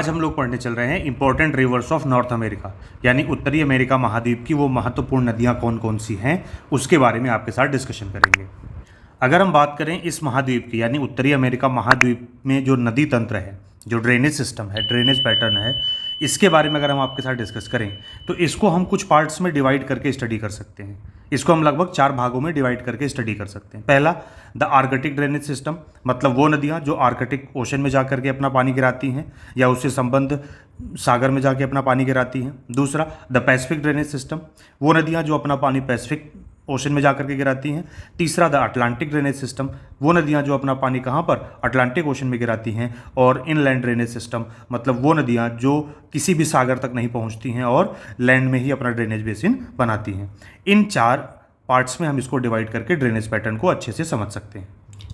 आज हम लोग पढ़ने चल रहे हैं important rivers of north America, यानी उत्तरी अमेरिका महाद्वीप की वो महत्वपूर्ण नदियां कौन कौन सी हैं उसके बारे में आपके साथ डिस्कशन करेंगे। अगर हम बात करें इस महाद्वीप की यानी उत्तरी अमेरिका महाद्वीप में जो नदी तंत्र है, जो ड्रेनेज सिस्टम है, ड्रेनेज पैटर्न है, इसके बारे में अगर हम आपके साथ डिस्कस करें तो इसको हम कुछ पार्ट्स में डिवाइड करके स्टडी कर सकते हैं। इसको हम लगभग 4 भागों में डिवाइड करके स्टडी कर सकते हैं। पहला, द आर्कटिक ड्रेनेज सिस्टम, मतलब वो नदियाँ जो आर्कटिक ओशन में जा करके अपना पानी गिराती हैं या उससे संबंध सागर में जाके अपना पानी गिराती हैं। दूसरा, द पैसिफिक ड्रेनेज सिस्टम, वो नदियाँ जो अपना पानी पैसिफिक ओशन में जाकर के गिराती हैं। तीसरा, द अटलांटिक ड्रेनेज सिस्टम, वो नदियाँ जो अपना पानी कहाँ पर, अटलांटिक ओशन में गिराती हैं। और इनलैंड ड्रेनेज सिस्टम, मतलब वो नदियाँ जो किसी भी सागर तक नहीं पहुँचती हैं और लैंड में ही अपना ड्रेनेज बेसिन बनाती हैं। इन 4 पार्ट्स में हम इसको डिवाइड करके ड्रेनेज पैटर्न को अच्छे से समझ सकते हैं।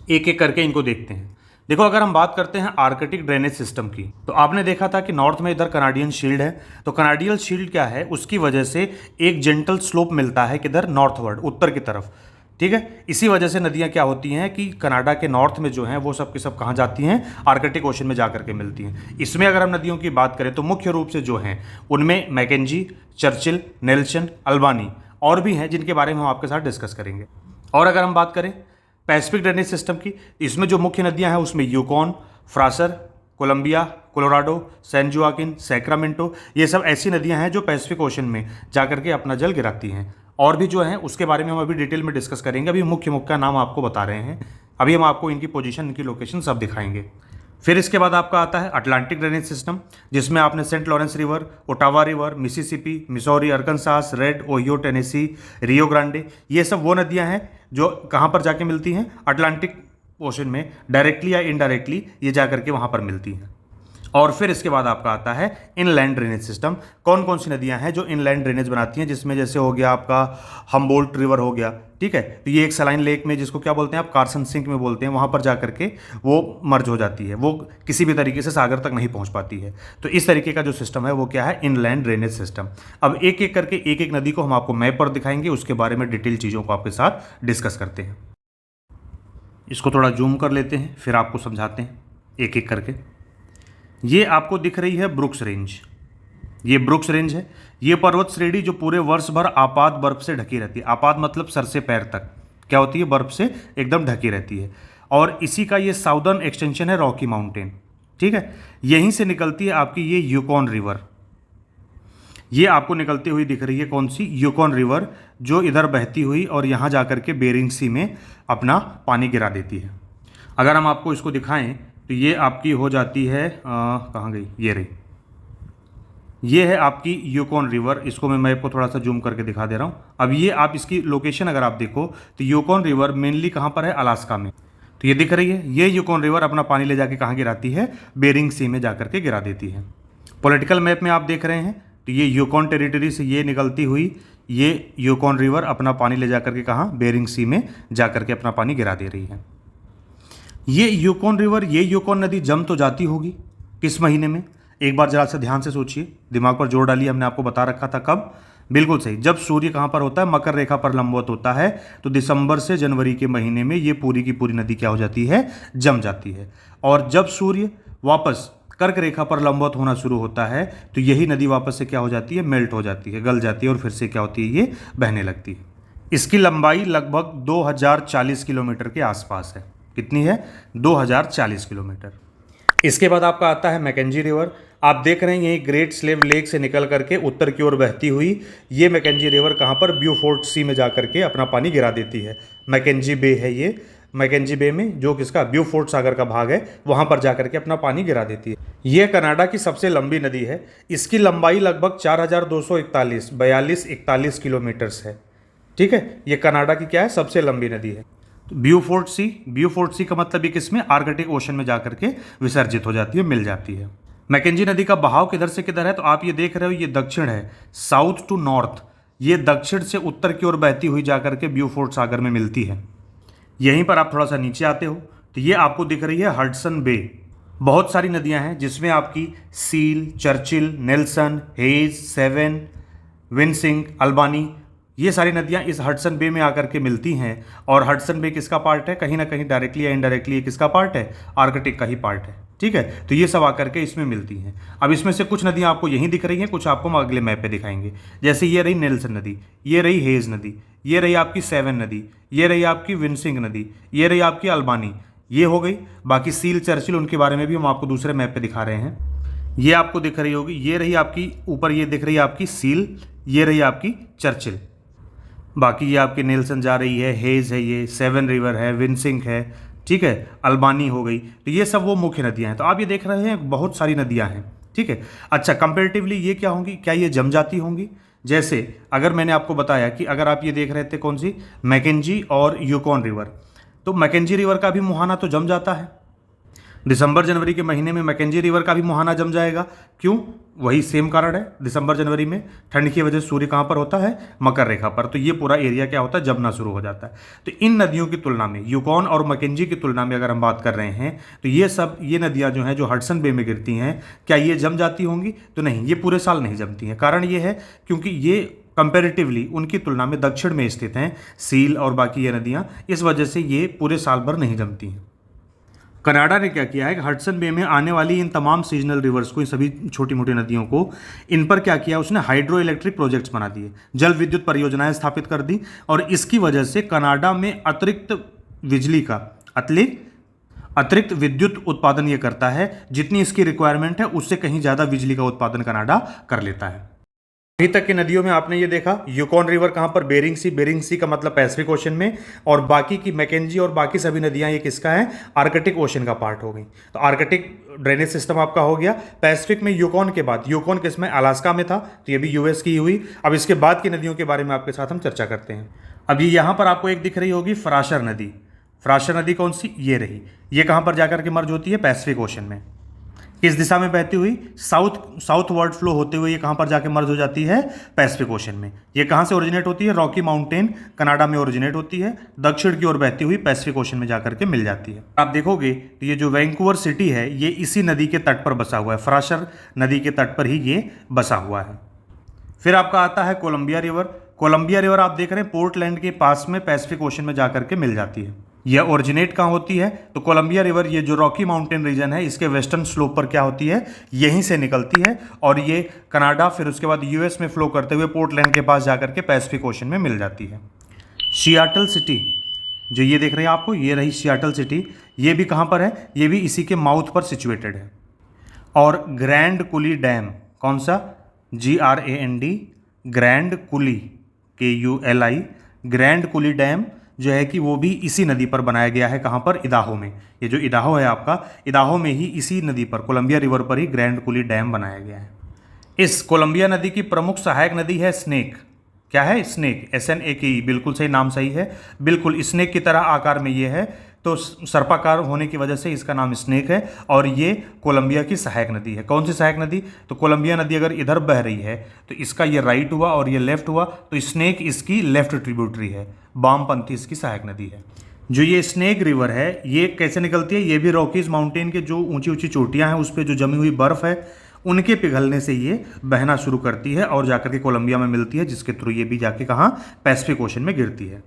एक एक करके इनको देखते हैं। देखो, अगर हम बात करते हैं आर्कटिक ड्रेनेज सिस्टम की, तो आपने देखा था कि नॉर्थ में इधर कनाडियन शील्ड है, तो कनाडियन शील्ड क्या है, उसकी वजह से एक जेंटल स्लोप मिलता है किधर, नॉर्थवर्ड, उत्तर की तरफ। ठीक है, इसी वजह से नदियाँ क्या होती हैं कि कनाडा के नॉर्थ में जो हैं वो सब की सब कहाँ जाती हैं, आर्कटिक ओशन में जा करके मिलती हैं। इसमें अगर हम नदियों की बात करें तो मुख्य रूप से जो हैं उनमें मैकेंजी, चर्चिल, नेल्सन, अल्बानी और भी हैं जिनके बारे में हम आपके साथ डिस्कस करेंगे। और अगर हम बात करें पैसिफिक ड्रेनेज सिस्टम की, इसमें जो मुख्य नदियां हैं उसमें Yukon, Fraser, Columbia, Colorado, San Joaquin, Sacramento, ये सब ऐसी नदियां हैं जो पैसिफिक ओशन में जाकर के अपना जल गिराती हैं। और भी जो हैं उसके बारे में हम अभी डिटेल में डिस्कस करेंगे। अभी मुख्य मुख्य नाम आपको बता रहे हैं, अभी हम आपको इनकी पोजीशन, इनकी लोकेशन सब दिखाएंगे। फिर इसके बाद आपका आता है अटलांटिक ड्रेनेज सिस्टम, जिसमें आपने Saint Lawrence river, Ottawa river, Mississippi, Missouri, Arkansas, Red, Ohio, Tennessee, Rio Grande, ये सब वो नदियां हैं जो कहाँ पर जाके मिलती हैं, अटलांटिक ओशन में डायरेक्टली या इनडायरेक्टली ये जा करके वहाँ पर मिलती हैं। और फिर इसके बाद आपका आता है इनलैंड ड्रेनेज सिस्टम। कौन कौन सी नदियां हैं जो इनलैंड ड्रेनेज बनाती हैं, जिसमें जैसे हो गया आपका हम्बोल्ट रिवर हो गया, ठीक है, तो ये एक सलाइन लेक में, जिसको क्या बोलते हैं आप, कार्सन सिंक में बोलते हैं, वहाँ पर जा करके वो मर्ज हो जाती है, वो किसी भी तरीके से सागर तक नहीं पहुँच पाती है। तो इस तरीके का जो सिस्टम है वो क्या है, इनलैंड ड्रेनेज सिस्टम। अब एक एक करके एक एक नदी को हम आपको मैप पर दिखाएंगे, उसके बारे में डिटेल चीज़ों को आपके साथ डिस्कस करते हैं। इसको थोड़ा जूम कर लेते हैं, फिर आपको समझाते हैं एक एक करके। ये आपको दिख रही है ब्रुक्स रेंज, ये ब्रुक्स रेंज है। ये पर्वत श्रेणी जो पूरे वर्ष भर आपात बर्फ से ढकी रहती है। आपात मतलब सर से पैर तक क्या होती है, बर्फ से एकदम ढकी रहती है। और इसी का ये साउदर्न एक्सटेंशन है रॉकी माउंटेन, ठीक है। यहीं से निकलती है आपकी ये यूकॉन रिवर, ये आपको निकलती हुई दिख रही है कौन सी, यूकॉन रिवर, जो इधर बहती हुई और यहाँ जाकर के बेरिंग सी में अपना पानी गिरा देती है। अगर हम आपको इसको दिखाएं तो ये आपकी हो जाती है, कहाँ गई, ये रही, ये है आपकी यूकॉन रिवर। इसको मैं मैप को थोड़ा सा जूम करके दिखा दे रहा हूँ। अब ये आप इसकी लोकेशन अगर आप देखो तो यूकॉन रिवर मेनली कहाँ पर है, अलास्का में। तो ये दिख रही है, ये यूकॉन रिवर अपना पानी ले जाके कहाँ गिराती है, बेरिंग सी में जाकर के गिरा देती है। पॉलिटिकल मैप में आप देख रहे हैं तो ये यूकॉन टेरिटरी से ये निकलती हुई ये यूकॉन रिवर अपना पानी ले जाकर के कहाँ, बेरिंग सी में जाकर के अपना पानी गिरा दे रही है। ये यूकॉन रिवर, ये यूकॉन नदी जम तो जाती होगी किस महीने में, एक बार जरा सा ध्यान से सोचिए, दिमाग पर जोर डालिए। हमने आपको बता रखा था कब, बिल्कुल सही, जब सूर्य कहाँ पर होता है, मकर रेखा पर लंबवत होता है, तो दिसंबर से जनवरी के महीने में ये पूरी की पूरी नदी क्या हो जाती है, जम जाती है। और जब सूर्य वापस कर्क रेखा पर लंबवत होना शुरू होता है तो यही नदी वापस से क्या हो जाती है, मेल्ट हो जाती है, गल जाती है और फिर से क्या होती है, ये बहने लगती है। इसकी लंबाई लगभग 2040 किलोमीटर के आसपास है। कितनी है, 2040 किलोमीटर। इसके बाद आपका आता है मैकेंजी रिवर। आप देख रहे हैं यही ग्रेट स्लेव लेक से निकल करके उत्तर की ओर बहती हुई ये मैकेंजी रिवर कहाँ पर, ब्यूफोर्ट सी में जाकर के अपना पानी गिरा देती है। मैकेंजी बे है ये, मैकेंजी बे में जो किसका, ब्यूफोर्ट सागर का भाग है, वहाँ पर जाकर के अपना पानी गिरा देती है। ये कनाडा की सबसे लंबी नदी है। इसकी लंबाई लगभग 4241 किलोमीटर्स है, ठीक है। ये कनाडा की क्या है, सबसे लंबी नदी है। ब्यूफोर्ट सी का मतलब ये किसमें, आर्कटिक ओशन में जाकर के विसर्जित हो जाती है, मिल जाती है। मैकेंजी नदी का बहाव किधर से किधर है, तो आप ये देख रहे हो, ये दक्षिण है, साउथ टू नॉर्थ, ये दक्षिण से उत्तर की ओर बहती हुई जाकर के ब्यूफोर्ट सागर में मिलती है। यहीं पर आप थोड़ा सा नीचे आते हो तो ये आपको दिख रही है हडसन बे। बहुत सारी नदियां हैं जिसमें आपकी Seal, Churchill, Nelson, Hayes, Severn, विनसिंग, अल्बानी, ये सारी नदियाँ इस हडसन बे में आकर के मिलती हैं। और हडसन बे किसका पार्ट है, कहीं ना कहीं डायरेक्टली या इनडायरेक्टली ये किसका पार्ट है, आर्कटिक का ही पार्ट है, ठीक है, तो ये सब आकर के इसमें मिलती हैं। अब इसमें से कुछ नदियाँ आपको यहीं दिख रही हैं, कुछ आपको हम अगले मैप पे दिखाएंगे। जैसे ये रही नेल्सन नदी, ये रही हेज नदी, ये रही आपकी सेवन नदी, ये रही आपकी विंसिंग नदी, ये रही आपकी अल्बानी, ये हो गई। बाकी सील चर्चिल उनके बारे में भी हम आपको दूसरे मैप पे दिखा रहे हैं। ये आपको दिख रही होगी, ये रही आपकी ऊपर, ये दिख रही है आपकी सील, ये रही आपकी चर्चिल। बाकी ये आपकी नेल्सन जा रही है, हेज है, ये सेवन रिवर है, विंसिंग है, ठीक है, अल्बानी हो गई। तो ये सब वो मुख्य नदियाँ हैं। तो आप ये देख रहे हैं बहुत सारी नदियाँ हैं, ठीक है। अच्छा, कंपेरेटिवली ये क्या होंगी, क्या ये जम जाती होंगी? जैसे अगर मैंने आपको बताया कि अगर आप ये देख रहे थे कौन सी, मैकेंजी और यूकॉन रिवर, तो मैकेंजी रिवर का भी मुहाना तो जम जाता है। दिसंबर जनवरी के महीने में मैकेंजी रिवर का भी मुहाना जम जाएगा। क्यों? वही सेम कारण है, दिसंबर जनवरी में ठंड की वजह से सूर्य कहाँ पर होता है, मकर रेखा पर, तो ये पूरा एरिया क्या होता है, जमना शुरू हो जाता है। तो इन नदियों की तुलना में, यूकॉन और मैकेंजी की तुलना में अगर हम बात कर रहे हैं, तो ये नदियाँ जो हैं जो हडसन बे में गिरती हैं, क्या ये जम जाती होंगी? तो नहीं, ये पूरे साल नहीं जमती हैं। कारण ये है क्योंकि ये कंपेरेटिवली उनकी तुलना में दक्षिण में स्थित हैं, सील और बाकी ये नदियाँ, इस वजह से ये पूरे साल भर नहीं जमती हैं। कनाडा ने क्या किया है कि हडसन बे में आने वाली इन तमाम सीजनल रिवर्स को, इन सभी छोटी मोटी नदियों को, इन पर क्या किया, उसने हाइड्रो इलेक्ट्रिक प्रोजेक्ट्स बना दिए, जल विद्युत परियोजनाएं स्थापित कर दी। और इसकी वजह से कनाडा में अतिरिक्त बिजली का अतिरिक्त विद्युत उत्पादन ये करता है। जितनी इसकी रिक्वायरमेंट है उससे कहीं ज़्यादा बिजली का उत्पादन कनाडा कर लेता है। अभी तक की नदियों में आपने ये देखा, यूकॉन रिवर कहाँ पर, बेरिंग सी का मतलब पैसिफिक ओशन में, और बाकी की मैकेंजी और बाकी सभी नदियाँ ये किसका है, आर्कटिक ओशन का पार्ट हो गई। तो आर्कटिक ड्रेनेज सिस्टम आपका हो गया। पैसिफिक में यूकॉन के बाद, यूकॉन किसमें, अलास्का में था, तो ये भी यूएस की हुई। अब इसके बाद की नदियों के बारे में आपके साथ हम चर्चा करते हैं। अब ये यहाँ पर आपको एक दिख रही होगी फ्राशर नदी। फ्राशर नदी कौन सी, ये रही। ये कहाँ पर जाकर के मर्ज होती है, पैसिफिक ओशन में। किस दिशा में बहती हुई, साउथ वर्ड फ्लो होते हुए ये कहाँ पर जाके मर्ज हो जाती है, पैसिफिक ओशन में। ये कहाँ से ओरिजिनेट होती है, रॉकी माउंटेन कनाडा में ओरिजिनेट होती है, दक्षिण की ओर बहती हुई पैसिफिक ओशन में जाकर के मिल जाती है। आप देखोगे तो ये जो वैंकूवर सिटी है ये इसी नदी के तट पर बसा हुआ है, फ्राशर नदी के तट पर ही ये बसा हुआ है। फिर आपका आता है कोलंबिया रिवर। कोलंबिया रिवर आप देख रहे हैं पोर्टलैंड के पास में पैसिफिक ओशन में जाकर के मिल जाती है। यह ओरिजिनेट कहाँ होती है, तो कोलंबिया रिवर, ये जो रॉकी माउंटेन रीजन है इसके वेस्टर्न स्लोप पर क्या होती है, यहीं से निकलती है और ये कनाडा, फिर उसके बाद यूएस में फ्लो करते हुए पोर्टलैंड के पास जाकर के पैसिफिक ओशन में मिल जाती है। सियाटल सिटी जो ये देख रहे हैं आपको, ये रही सियाटल सिटी। ये भी कहाँ पर है, ये भी इसी के माउथ पर सिचुएटेड है। और ग्रैंड कुली डैम, कौन सा, GRAND, ग्रैंड कुली, KULI, ग्रैंड कुली डैम जो है कि वो भी इसी नदी पर बनाया गया है। कहाँ पर, इदाहो में। ये जो इदाहो है आपका, इदाहो में ही इसी नदी पर, कोलंबिया रिवर पर ही ग्रैंड कुली डैम बनाया गया है। इस कोलंबिया नदी की प्रमुख सहायक नदी है स्नेक। क्या है, स्नेक, SNAKE, बिल्कुल सही, नाम सही है, बिल्कुल स्नेक की तरह आकार में ये है, तो सर्पाकार होने की वजह से इसका नाम स्नेक है। और ये कोलंबिया की सहायक नदी है। कौन सी सहायक नदी, तो कोलंबिया नदी अगर इधर बह रही है तो इसका ये राइट हुआ और ये लेफ्ट हुआ, तो स्नेक इसकी लेफ्ट ट्रिब्यूटरी है, वामपंथी इसकी सहायक नदी है। जो ये स्नेक रिवर है ये कैसे निकलती है, ये भी रॉकीज माउंटेन के जो ऊंची ऊंची चोटियाँ हैं उस पर जो जमी हुई बर्फ़ है उनके पिघलने से ये बहना शुरू करती है और जाकर के कोलंबिया में मिलती है, जिसके थ्रू ये भी जाके कहाँ, पैसिफिक ओशन में गिरती है।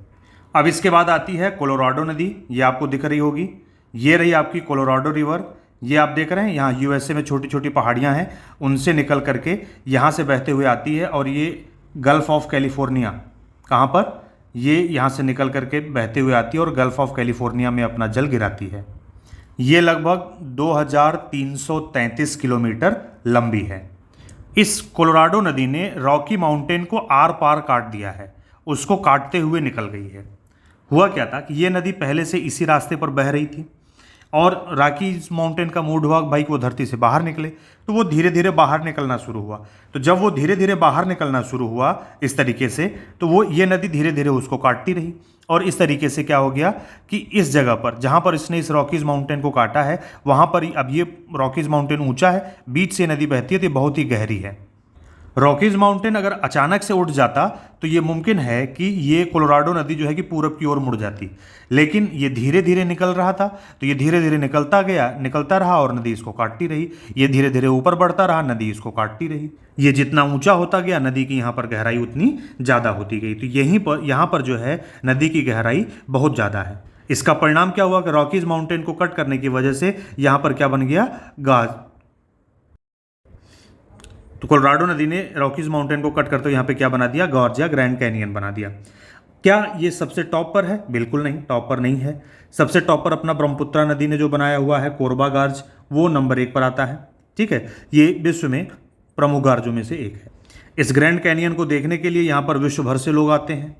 अब इसके बाद आती है कोलोराडो नदी, ये आपको दिख रही होगी, ये रही आपकी कोलोराडो रिवर। ये आप देख रहे हैं यहाँ USA में छोटी छोटी पहाड़ियाँ हैं, उनसे निकल करके यहाँ से बहते हुए आती है और ये गल्फ ऑफ कैलिफोर्निया, कहाँ पर, ये यहाँ से निकल करके बहते हुए आती है और गल्फ ऑफ कैलिफोर्निया में अपना जल गिराती है। ये लगभग 2333 किलोमीटर लंबी है। इस कोलोराडो नदी ने रॉकी माउंटेन को आर पार काट दिया है, उसको काटते हुए निकल गई है। हुआ क्या था कि ये नदी पहले से इसी रास्ते पर बह रही थी और रॉकीज माउंटेन का मूड हुआ भाई कि वो धरती से बाहर निकले, तो वो धीरे धीरे बाहर निकलना शुरू हुआ। तो जब वो धीरे धीरे बाहर निकलना शुरू हुआ इस तरीके से, तो वो ये नदी धीरे धीरे उसको काटती रही और इस तरीके से क्या हो गया कि इस जगह पर जहाँ पर इसने इस रॉकीज माउंटेन को काटा है वहाँ पर, अब ये रॉकीज माउंटेन ऊंचा है, बीच से नदी बहती है, तो ये बहुत ही गहरी है। रॉकीज माउंटेन अगर अचानक से उठ जाता तो ये मुमकिन है कि ये कोलोराडो नदी जो है कि पूरब की ओर मुड़ जाती, लेकिन ये धीरे धीरे निकल रहा था, तो ये धीरे धीरे निकलता रहा और नदी इसको काटती रही। ये धीरे धीरे ऊपर बढ़ता रहा, नदी इसको काटती रही। ये जितना ऊंचा होता गया नदी की यहाँ पर गहराई उतनी ज़्यादा होती गई। तो यहाँ पर जो है नदी की गहराई बहुत ज़्यादा है। इसका परिणाम क्या हुआ कि रॉकीज माउंटेन को कट करने की वजह से यहां पर क्या बन गया, गाज। तो कोलोराडो नदी ने रॉकीज माउंटेन को कट करते हुए यहाँ पे क्या बना दिया, गॉर्ज या ग्रैंड कैनियन बना दिया। क्या ये सबसे टॉप पर है? बिल्कुल नहीं, टॉप पर नहीं है। सबसे टॉप पर अपना ब्रह्मपुत्रा नदी ने जो बनाया हुआ है कोरबा गार्ज, वो नंबर 1 पर आता है। ठीक है, ये विश्व में प्रमुख गार्जों में से एक है। इस ग्रैंड कैनियन को देखने के लिए यहाँ पर विश्व भर से लोग आते हैं।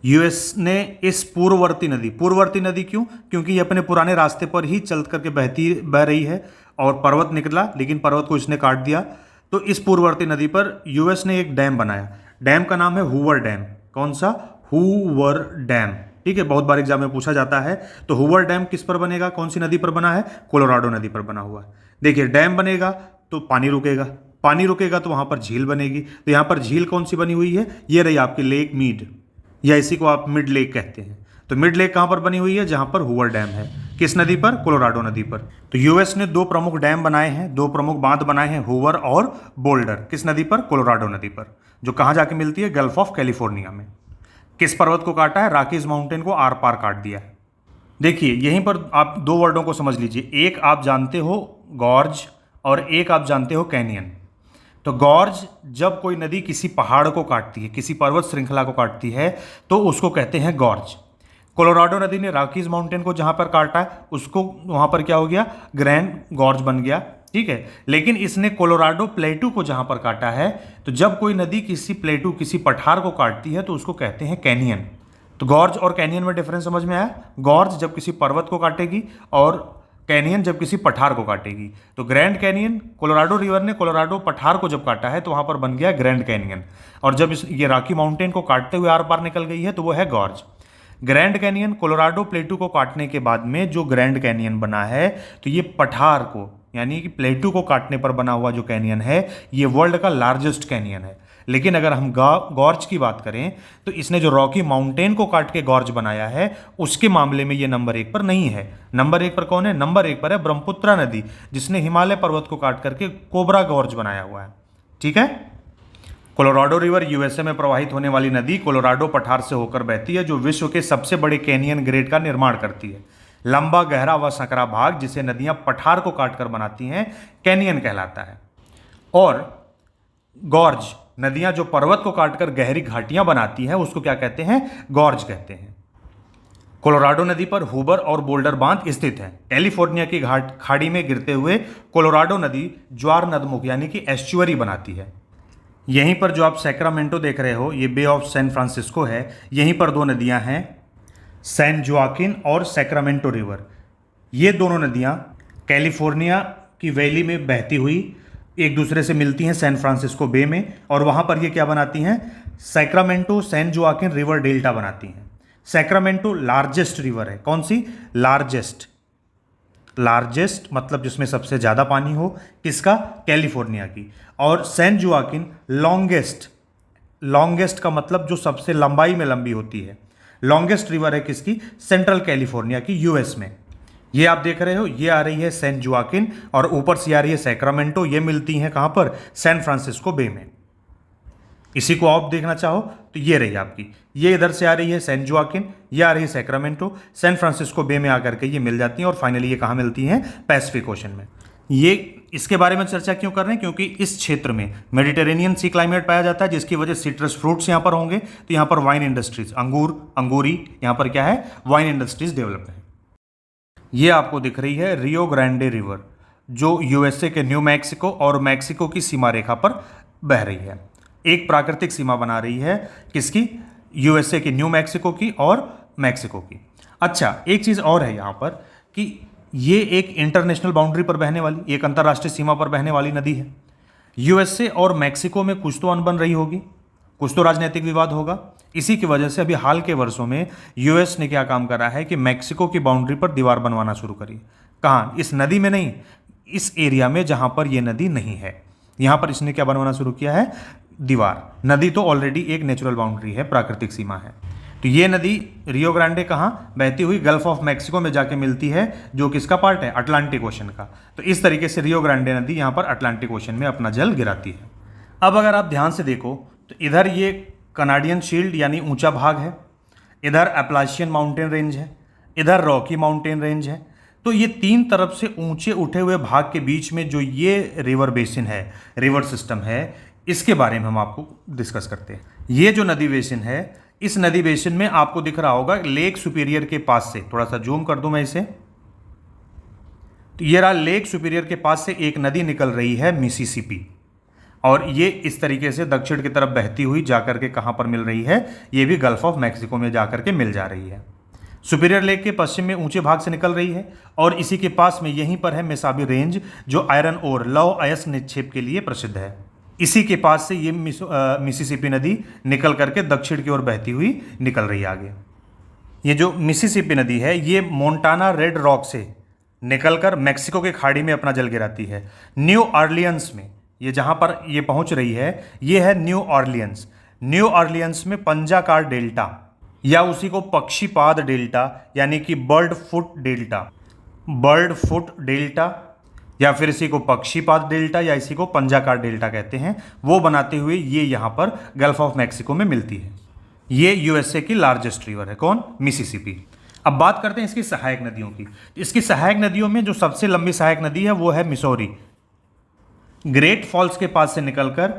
यूएस ने इस पूर्ववर्ती नदी क्यों? क्योंकि ये अपने पुराने रास्ते पर ही चल करके बह रही है और पर्वत निकला, लेकिन पर्वत को इसने काट दिया। तो इस पूर्ववर्ती नदी पर यूएस ने एक डैम बनाया। डैम का नाम है हूवर डैम। कौन सा? Hoover dam. ठीक है, बहुत बार एग्जाम में पूछा जाता है। तो हूवर डैम किस पर बनेगा, कौन सी नदी पर बना है? कोलोराडो नदी पर बना हुआ है। देखिए, डैम बनेगा तो पानी रुकेगा, पानी रुकेगा तो वहां पर झील बनेगी। तो यहां पर झील कौन सी बनी हुई है? ये रही आपकी लेक मीड, या इसी को आप मिड लेक कहते हैं। तो मिड लेक कहां पर बनी हुई है? जहां पर हूवर डैम है। किस नदी पर? कोलोराडो नदी पर। तो यूएस ने 2 प्रमुख डैम बनाए हैं, 2 प्रमुख बांध बनाए हैं, हूवर और बोल्डर। किस नदी पर? कोलोराडो नदी पर, जो कहां जाके मिलती है? गल्फ ऑफ कैलिफोर्निया में। किस पर्वत को काटा है? रॉकीज माउंटेन को आर पार काट दिया है। देखिए, यहीं पर आप 2 वर्डों को समझ लीजिए। एक आप जानते हो गॉर्ज और एक आप जानते हो कैनियन। तो गॉर्ज जब कोई नदी किसी पहाड़ को काटती है, किसी पर्वत श्रृंखला को काटती है, तो उसको कहते हैं गॉर्ज। कोलोराडो नदी ने रॉकीज माउंटेन को जहां पर काटा है, उसको वहां पर क्या हो गया? ग्रैंड गॉर्ज बन गया। ठीक है, लेकिन इसने कोलोराडो प्लेटू को जहां पर काटा है, तो जब कोई नदी किसी प्लेटू, किसी पठार को काटती है, तो उसको कहते हैं कैनियन। तो गॉर्ज और कैनियन में डिफरेंस समझ में आया? गॉर्ज जब किसी पर्वत को काटेगी और कैनियन जब किसी पठार को काटेगी। तो ग्रैंड कैनियन, कोलोराडो रिवर ने कोलोराडो पठार को जब काटा है तो वहां पर बन गया ग्रैंड कैनियन। और जब ये रॉकी माउंटेन को काटते हुए आर पार निकल गई है तो वो है गॉर्ज। ग्रैंड कैनियन कोलोराडो प्लेटू को काटने के बाद में जो ग्रैंड कैनियन बना है, तो ये पठार को यानी कि प्लेटू को काटने पर बना हुआ जो कैनियन है, ये वर्ल्ड का लार्जेस्ट कैनियन है। लेकिन अगर हम गॉर्ज की बात करें, तो इसने जो रॉकी माउंटेन को काट के गॉर्ज बनाया है, उसके मामले में ये नंबर 1 पर नहीं है। नंबर 1 पर कौन है? नंबर 1 पर है ब्रह्मपुत्रा नदी, जिसने हिमालय पर्वत को काट करके कोबरा गॉर्ज बनाया हुआ है। ठीक है, कोलोराडो रिवर यूएसए में प्रवाहित होने वाली नदी कोलोराडो पठार से होकर बहती है, जो विश्व के सबसे बड़े कैनियन ग्रेड का निर्माण करती है। लंबा, गहरा व संकरा भाग, जिसे नदियां पठार को काटकर बनाती हैं, कैनियन कहलाता है। और गॉर्ज, नदियां जो पर्वत को काटकर गहरी घाटियां बनाती हैं, उसको क्या कहते हैं? गॉर्ज कहते हैं। कोलोराडो नदी पर हूबर और बोल्डर बांध स्थित है। कैलिफोर्निया की खाड़ी में गिरते हुए कोलोराडो नदी ज्वार नदमुख यानी कि एस्चुअरी बनाती है। यहीं पर जो आप सैक्रामेंटो देख रहे हो, ये बे ऑफ सैन फ्रांसिस्को है। यहीं पर 2 नदियां हैं, सैन जोआकिन और सैक्रामेंटो रिवर। ये दोनों नदियां कैलिफोर्निया की वैली में बहती हुई एक दूसरे से मिलती हैं सैन फ्रांसिस्को बे में, और वहां पर ये क्या बनाती हैं? Sacramento San Joaquin river delta बनाती हैं। सैक्रामेंटो लार्जेस्ट रिवर है। कौन सी? लार्जेस्ट मतलब जिसमें सबसे ज़्यादा पानी हो। किसका? कैलिफोर्निया की। और सैन जोआकिन लॉन्गेस्ट का मतलब जो सबसे लंबाई में लंबी होती है। लॉन्गेस्ट रिवर है किसकी? सेंट्रल कैलिफोर्निया की, यूएस में। ये आप देख रहे हो, ये आ रही है सैन जोआकिन और ऊपर से आ रही है सैक्रामेंटो। ये मिलती हैं कहाँ पर? सैन फ्रांसिस्को बे में। इसी को आप देखना चाहो तो ये रही आपकी, ये इधर से आ रही है सैन जोआकिन, ये आ रही है सैक्रामेंटो, सैन फ्रांसिस्को बे में आकर के ये मिल जाती हैं और फाइनली ये कहाँ मिलती हैं? पैसिफिक ओशन में। ये इसके बारे में चर्चा क्यों कर रहे हैं? क्योंकि इस क्षेत्र में मेडिटेरेनियन सी क्लाइमेट पाया जाता है, जिसकी वजह सिट्रस फ्रूट्स यहाँ पर होंगे, तो यहाँ पर वाइन इंडस्ट्रीज, अंगूरी यहाँ पर क्या है? वाइन इंडस्ट्रीज डेवलप है। ये आपको दिख रही है रियो ग्रांडे रिवर, जो यूएसए के न्यू मैक्सिको और मैक्सिको की सीमा रेखा पर बह रही है। एक प्राकृतिक सीमा बना रही है, किसकी? यूएसए की, न्यू मैक्सिको की और मैक्सिको की। अच्छा, एक चीज़ और है यहाँ पर कि ये एक इंटरनेशनल बाउंड्री पर बहने वाली, एक अंतर्राष्ट्रीय सीमा पर बहने वाली नदी है। यूएसए और मैक्सिको में कुछ तो अनबन रही होगी, कुछ तो राजनीतिक विवाद होगा। इसी की वजह से अभी हाल के वर्षों में यूएस ने क्या काम करा है कि मैक्सिको की बाउंड्री पर दीवार बनवाना शुरू करी। कहाँ? इस नदी में नहीं, इस एरिया में जहाँ पर यह नदी नहीं है, यहाँ पर इसने क्या बनवाना शुरू किया है? दीवार। नदी तो ऑलरेडी एक नेचुरल बाउंड्री है, प्राकृतिक सीमा है। तो ये नदी रियो ग्रांडे कहाँ बहती हुई? गल्फ ऑफ मैक्सिको में जाके मिलती है, जो किसका पार्ट है? अटलांटिक ओशन का। तो इस तरीके से रियो ग्रांडे नदी यहाँ पर अटलांटिक ओशन में अपना जल गिराती है। अब अगर आप ध्यान से देखो तो इधर ये कनाडियन शील्ड यानी ऊंचा भाग है, इधर अप्लाशियन माउंटेन रेंज है, इधर रॉकी माउंटेन रेंज है। तो ये तीन तरफ से ऊंचे उठे हुए भाग के बीच में जो ये रिवर बेसिन है, रिवर सिस्टम है, इसके बारे में हम आपको डिस्कस करते हैं। ये जो नदी बेसिन है, इस नदी बेसिन में आपको दिख रहा होगा लेक सुपीरियर के पास से, थोड़ा सा जूम कर दूं मैं इसे, तो ये रहा लेक सुपीरियर के पास से एक नदी निकल रही है मिसिसिपी, और ये इस तरीके से दक्षिण की तरफ बहती हुई जाकर के कहां पर मिल रही है, ये भी गल्फ ऑफ मैक्सिको में जाकर के मिल जा रही है। सुपीरियर लेक के पश्चिम में ऊंचे भाग से निकल रही है, और इसी के पास में यहीं पर है मेसाबी रेंज, जो आयरन और लौह अयस्क निक्षेप के लिए प्रसिद्ध है। इसी के पास से ये मिसिसिपी नदी निकल करके दक्षिण की ओर बहती हुई निकल रही है आगे। ये जो मिसिसिपी नदी है, ये मोंटाना रेड रॉक से निकलकर मैक्सिको के खाड़ी में अपना जल गिराती है। न्यू ऑरलियंस में ये जहाँ पर ये पहुँच रही है, ये है न्यू ऑरलियंस। न्यू ऑरलियंस में पंजाकार डेल्टा, या उसी को पक्षीपाद डेल्टा यानी कि बर्ड फुट डेल्टा, या फिर इसी को पक्षीपाद डेल्टा या इसी को पंजाकार डेल्टा कहते हैं, वो बनाते हुए ये यहाँ पर गल्फ ऑफ मैक्सिको में मिलती है। ये यूएसए की लार्जेस्ट रिवर है, कौन? मिसिसिपी। अब बात करते हैं इसकी सहायक नदियों की। इसकी सहायक नदियों में जो सबसे लंबी सहायक नदी है वो है मिसौरी। ग्रेट फॉल्स के पास से निकलकर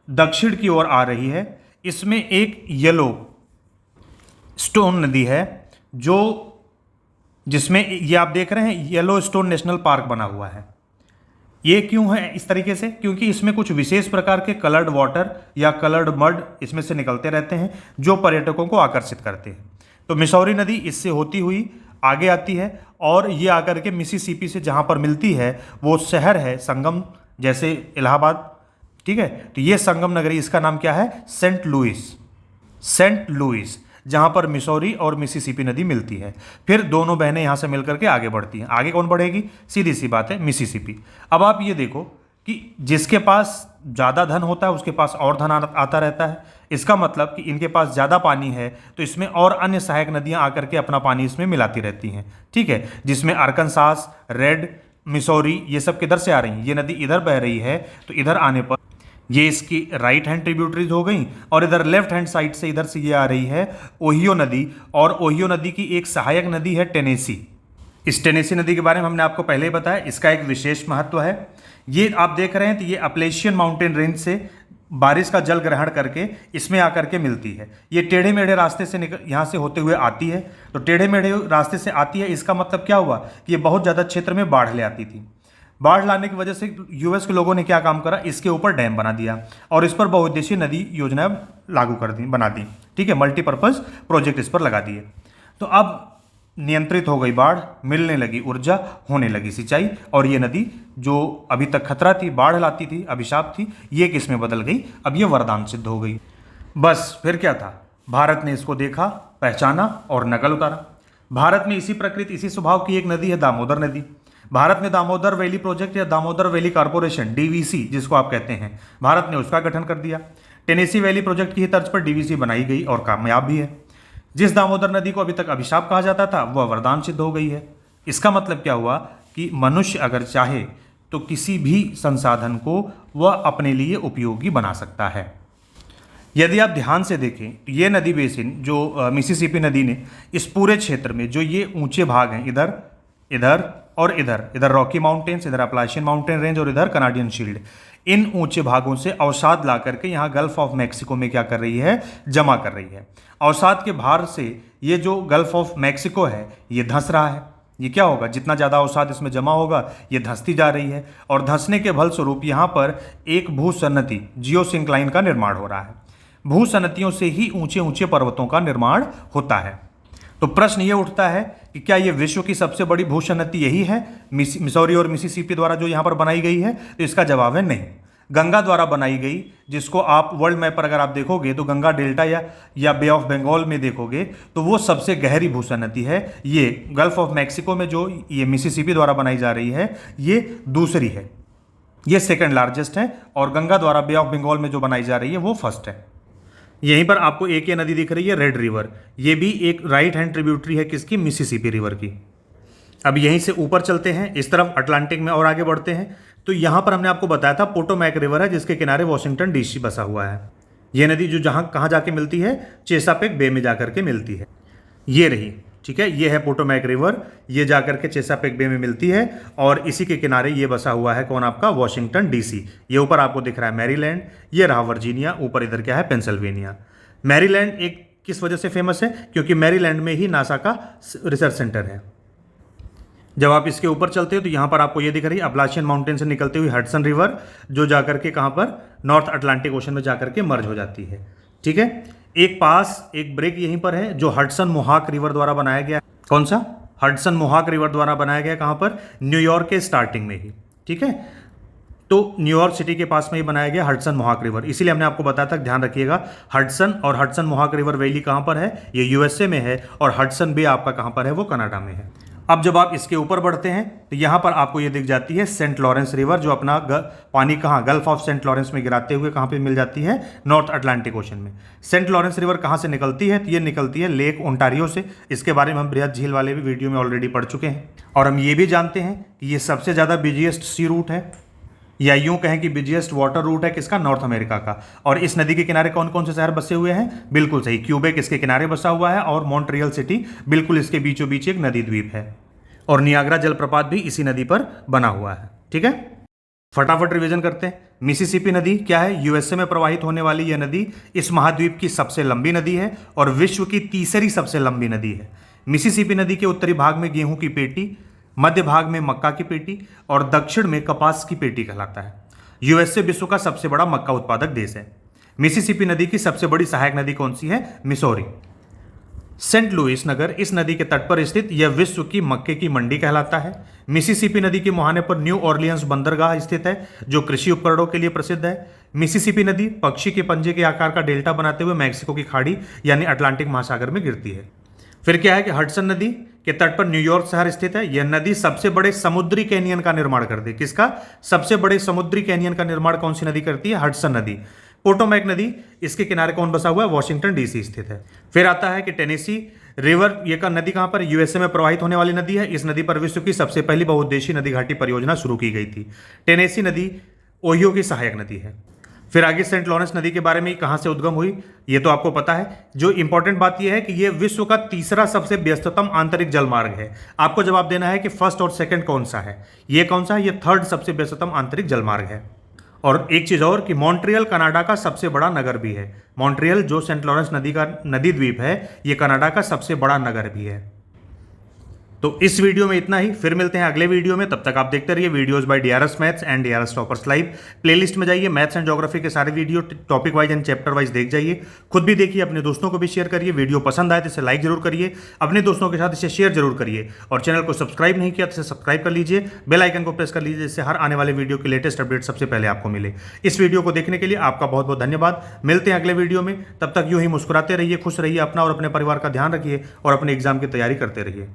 दक्षिण की ओर आ रही है। इसमें एक येलो स्टोन नदी है, जो जिसमें ये आप देख रहे हैं येलो स्टोन नेशनल पार्क बना हुआ है। ये क्यों है इस तरीके से? क्योंकि इसमें कुछ विशेष प्रकार के कलर्ड वाटर या कलर्ड मड इसमें से निकलते रहते हैं, जो पर्यटकों को आकर्षित करते हैं। तो मिसौरी नदी इससे होती हुई आगे आती है, और ये आकर के मिसिसिपी से जहाँ पर मिलती है वो शहर है संगम, जैसे इलाहाबाद, ठीक है। तो ये संगम नगरी, इसका नाम क्या है? सेंट लुइस, जहाँ पर मिसौरी और मिसिसिपी नदी मिलती है। फिर दोनों बहनें यहाँ से मिलकर के आगे बढ़ती हैं। आगे कौन बढ़ेगी? सीधी सी बात है, मिसिसिपी। अब आप ये देखो कि जिसके पास ज़्यादा धन होता है उसके पास और धन आता रहता है। इसका मतलब कि इनके पास ज़्यादा पानी है, तो इसमें और अन्य सहायक नदियाँ आकर के अपना पानी इसमें मिलाती रहती हैं, ठीक है। जिसमें अरकनसास, रेड, मिसौरी, ये सब किधर से आ रही हैं? ये नदी इधर बह रही है, तो इधर आने पर ये इसकी राइट हैंड ट्रिब्यूटरीज हो गई, और इधर लेफ्ट हैंड साइड से इधर से ये आ रही है ओहियो नदी, और ओहियो नदी की एक सहायक नदी है टेनेसी। इस टेनेसी नदी के बारे में हमने आपको पहले ही बताया, इसका एक विशेष महत्व है। ये आप देख रहे हैं तो ये अपलेशियन माउंटेन रेंज से बारिश का जल ग्रहण करके इसमें आकर के मिलती है। ये टेढ़े मेढ़े रास्ते से यहाँ से होते हुए आती है। तो टेढ़े मेढ़े रास्ते से आती है, इसका मतलब क्या हुआ कि ये बहुत ज़्यादा क्षेत्र में बाढ़ ले आती थी। बाढ़ लाने की वजह से यूएस के लोगों ने क्या काम करा, इसके ऊपर डैम बना दिया और इस पर बहुउद्देशीय नदी योजना लागू कर दी, बना दी, ठीक है। मल्टीपर्पज़ प्रोजेक्ट इस पर लगा दिए। तो अब नियंत्रित हो गई बाढ़, मिलने लगी ऊर्जा, होने लगी सिंचाई, और ये नदी जो अभी तक खतरा थी, बाढ़ लाती थी, अभिशाप थी, ये किस में बदल गई? अब ये वरदान सिद्ध हो गई। बस फिर क्या था, भारत ने इसको देखा, पहचाना और नकल उतारा। भारत में इसी प्रकृति, इसी स्वभाव की एक नदी है दामोदर नदी। भारत में दामोदर वैली प्रोजेक्ट या दामोदर वैली कॉर्पोरेशन, डीवीसी जिसको आप कहते हैं, भारत ने उसका गठन कर दिया। टेनेसी वैली प्रोजेक्ट की तर्ज पर डीवीसी बनाई गई और कामयाब भी है। जिस दामोदर नदी को अभी तक अभिशाप कहा जाता था, वह वरदान सिद्ध हो गई है। इसका मतलब क्या हुआ कि मनुष्य अगर चाहे तो किसी भी संसाधन को वह अपने लिए उपयोगी बना सकता है। यदि आप ध्यान से देखें तो ये नदी बेसिन जो मिसिसिपी नदी ने इस पूरे क्षेत्र में जो ये ऊंचे भाग हैं, इधर, इधर और इधर, इधर रॉकी माउंटेन्स, इधर अपलाशियन माउंटेन रेंज और इधर कनाडियन शील्ड, इन ऊंचे भागों से अवसाद ला करके यहाँ गल्फ ऑफ मैक्सिको में क्या कर रही है? जमा कर रही है। अवसाद के भार से ये जो गल्फ ऑफ मैक्सिको है ये धंस रहा है। ये क्या होगा, जितना ज़्यादा अवसाद इसमें जमा होगा ये धंसती जा रही है, और धंसने के फलस्वरूप यहाँ पर एक भूसन्नति, जियोसिंक्लाइन का निर्माण हो रहा है। भूसन्नतियों से ही ऊंचे ऊंचे पर्वतों का निर्माण होता है। तो प्रश्न ये उठता है कि क्या ये विश्व की सबसे बड़ी भूसन्नति यही है, मिसौरी और मिसिसिपी द्वारा जो यहाँ पर बनाई गई है? तो इसका जवाब है नहीं। गंगा द्वारा बनाई गई, जिसको आप वर्ल्ड मैप पर अगर आप देखोगे तो गंगा डेल्टा या बे ऑफ बंगाल में देखोगे तो वो सबसे गहरी भूसन्नति है। ये गल्फ ऑफ मैक्सिको में जो ये मिसिसिपी द्वारा बनाई जा रही है ये दूसरी है, ये सेकंड लार्जेस्ट है, और गंगा द्वारा बे ऑफ बंगाल में जो बनाई जा रही है वो फर्स्ट है। यहीं पर आपको एक ये नदी दिख रही है, रेड रिवर, ये भी एक राइट हैंड ट्रिब्यूटरी है किसकी? मिसिसिपी रिवर की। अब यहीं से ऊपर चलते हैं इस तरफ अटलांटिक में और आगे बढ़ते हैं, तो यहाँ पर हमने आपको बताया था पोटोमैक रिवर है जिसके किनारे वॉशिंगटन डीसी बसा हुआ है। ये नदी जो कहाँ जाके मिलती है? चेसापेक बे में जाकर के मिलती है। ये रही ठीक है, ये है पोटोमैक रिवर, ये जाकर के चेसापेक बे में मिलती है और इसी के किनारे ये बसा हुआ है कौन, आपका वॉशिंगटन डीसी। ये ऊपर आपको दिख रहा है मैरीलैंड, ये रहा वर्जीनिया, ऊपर इधर क्या है, पेंसिल्वेनिया। मैरीलैंड एक किस वजह से फेमस है, क्योंकि मैरीलैंड में ही नासा का रिसर्च सेंटर है। जब आप इसके ऊपर चलते हो तो यहाँ पर आपको ये दिख रही है अपलाचियन माउंटेन से निकलती हुई हडसन रिवर, जो जाकर के कहाँ पर, नॉर्थ अटलांटिक ओशन में जाकर के मर्ज हो जाती है। ठीक है, एक पास, एक ब्रेक यहीं पर है जो हडसन मोहाक रिवर द्वारा बनाया गया। कौन सा, हडसन मोहाक रिवर द्वारा बनाया गया, कहाँ पर, न्यूयॉर्क के स्टार्टिंग में ही। ठीक है, तो न्यूयॉर्क सिटी के पास में ही बनाया गया हडसन मोहाक रिवर, इसीलिए हमने आपको बताया था, ध्यान रखिएगा। हडसन और हडसन मोहाक रिवर वैली कहाँ पर है, ये यूएसए में है, और हडसन बे आपका कहाँ पर है, वो कनाडा में है। अब जब आप इसके ऊपर बढ़ते हैं तो यहाँ पर आपको ये दिख जाती है सेंट लॉरेंस रिवर, जो अपना पानी कहाँ, गल्फ ऑफ सेंट लॉरेंस में गिराते हुए कहाँ पे मिल जाती है, नॉर्थ अटलांटिक ओशन में। सेंट लॉरेंस रिवर कहाँ से निकलती है, तो ये निकलती है लेक ओंटारियो से। इसके बारे में हम बृहद झील वाले भी वीडियो में ऑलरेडी पढ़ चुके हैं। और हम ये भी जानते हैं कि ये सबसे ज़्यादा बिजिएस्ट सी रूट है, या यूं कहें कि बिजिएस्ट वाटर रूट है किसका, नॉर्थ अमेरिका का। और इस नदी के किनारे कौन कौन से शहर बसे हुए हैं, बिल्कुल सही, क्यूबेक इसके किनारे बसा हुआ है, और मॉन्ट्रियल सिटी बिल्कुल इसके बीचों बीच एक नदी द्वीप है, और नियाग्रा जलप्रपात भी इसी नदी पर बना हुआ है। ठीक है, फटाफट रिवीजन करते हैं। मिसिसिपी नदी क्या है, यूएसए में प्रवाहित होने वाली यह नदी इस महाद्वीप की सबसे लंबी नदी है और विश्व की तीसरी सबसे लंबी नदी है। मिसिसिपी नदी के उत्तरी भाग में गेहूं की पेटी, मध्य भाग में मक्का की पेटी और दक्षिण में कपास की पेटी कहलाता है। यूएसए विश्व का सबसे बड़ा मक्का उत्पादक देश है। मिसिसिपी नदी की सबसे बड़ी सहायक नदी कौन सी है, मिसौरी। सेंट लुइस नगर इस नदी के तट पर स्थित यह विश्व की मक्के की मंडी कहलाता है। मिसिसिपी नदी के मुहाने पर न्यू ऑरलियंस बंदरगाह स्थित है, जो कृषि उपकरणों के लिए प्रसिद्ध है। मिसिसिपी नदी पक्षी के पंजे के आकार का डेल्टा बनाते हुए मैक्सिको की खाड़ी यानी अटलांटिक महासागर में गिरती है। फिर क्या है कि हडसन नदी के तट पर न्यूयॉर्क शहर स्थित है। यह नदी सबसे बड़े समुद्री कैनियन का निर्माण करती है। किसका, सबसे बड़े समुद्री कैनियन का निर्माण कौन सी नदी करती है, हडसन नदी। पोटोमैक नदी इसके किनारे कौन बसा हुआ है, वॉशिंगटन डीसी स्थित है। फिर आता है कि टेनेसी रिवर, ये का नदी कहां पर, यूएसए में प्रवाहित होने वाली नदी है। इस नदी पर विश्व की सबसे पहली बहुउद्देशीय नदी घाटी परियोजना शुरू की गई थी। टेनेसी नदी ओहियो की सहायक नदी है। फिर आगे सेंट लॉरेंस नदी के बारे में कहां से उद्गम हुई, ये तो आपको पता है। जो इंपॉर्टेंट बात यह है कि यह विश्व का तीसरा सबसे व्यस्ततम आंतरिक जलमार्ग है। आपको जवाब देना है कि फर्स्ट और सेकंड कौन सा है, ये कौन सा है, ये थर्ड सबसे व्यस्ततम आंतरिक जलमार्ग है। और एक चीज और कि मॉन्ट्रियल कनाडा का सबसे बड़ा नगर भी है। मॉन्ट्रियल जो सेंट लॉरेंस नदी का नदी द्वीप है, ये कनाडा का सबसे बड़ा नगर भी है। तो इस वीडियो में इतना ही, फिर मिलते हैं अगले वीडियो में। तब तक आप देखते रहिए videos bye DRS maths and DRS toppers live. Playlist में जाइए, मैथ्स एंड ज्योग्राफी के सारे video topic wise and chapter wise देख जाइए। खुद भी देखिए, अपने दोस्तों को भी शेयर करिए। वीडियो पसंद आए तो इसे लाइक जरूर करिए, अपने दोस्तों के साथ इसे शेयर जरूर करिए, और चैनल को सब्सक्राइब नहीं किया तो इसे सब्सक्राइब कर लीजिए, बेल आइकन को प्रेस कर लीजिए, जिससे हर आने वाले वीडियो की लेटेस्ट अपडेट सबसे पहले आपको मिले। इस वीडियो को देखने के लिए आपका बहुत बहुत धन्यवाद। मिलते हैं अगले वीडियो में, तब तक यूं ही मुस्कुराते रहिए, खुश रहिए, अपना और अपने परिवार का ध्यान रखिए और अपने एग्जाम की तैयारी करते रहिए।